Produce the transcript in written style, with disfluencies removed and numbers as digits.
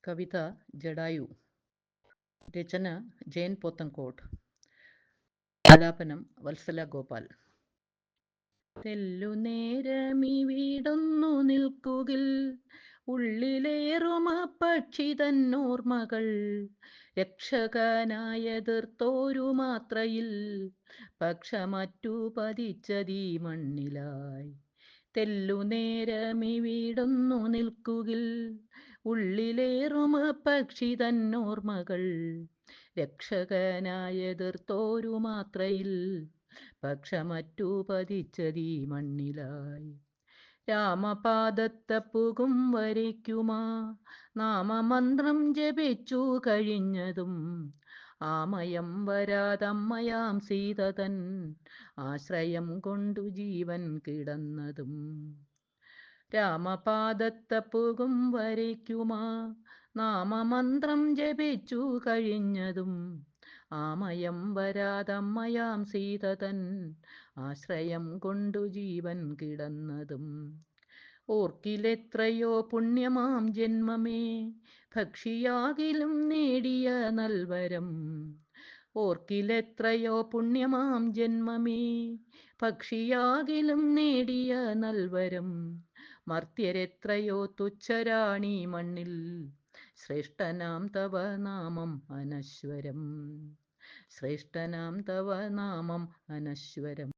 കവിത ജടായു. രചന ജയൻ പോത്തൻകോട്ട്. ആലാപനം വത്സല ഗോപാൽ. തെല്ലുനേരമി വീടൊന്നു നിൽക്കുകിൽ ഉള്ളിലേറുമ പക്ഷി തന്നോർമകൾ രക്ഷകനായെതിർത്തോരു മാത്രയിൽ പക്ഷമറ്റു പതിച്ചതീ മണ്ണിലായി. തെല്ലുനേരമി വീടൊന്നു നിൽക്കുകിൽ ഉള്ളിലേറുമ പക്ഷി തന്നോർമകൾ രക്ഷകനായെതിർത്തോരു മാത്രയിൽ പക്ഷമറ്റു പതിച്ചതീ മണ്ണിലായി. രാമപാദത്തപ്പുകും വരയ്ക്കുമാ നാമമന്ത്രം ജപിച്ചു കഴിഞ്ഞതും ആമയം വരാതമ്മയാം സീതതൻ ആശ്രയം കൊണ്ടു ജീവൻ കിടന്നതും. രാമപാദത്തപ്പുകും വരയ്ക്കുമാ നാമമന്ത്രം ജപിച്ചു കഴിഞ്ഞതും ആമയം വരാതമ്മയാം സീതതൻ ആശ്രയം കൊണ്ടു ജീവൻ കിടന്നതും. ഓർക്കിലെത്രയോ പുണ്യമാം ജന്മമേ ഭക്ഷിയാകിലും നേടിയ നൽവരം. ഓർക്കിലെത്രയോ പുണ്യമാം ജന്മമേ പക്ഷിയാകിലും നേടിയ നൽവരം. മർത്യരെത്രയോ തുച്ഛരാണീ മണ്ണിൽ ശ്രേഷ്ഠനാം തവ നാമം അനശ്വരം. ശ്രേഷ്ഠനാം തവ നാമം അനശ്വരം.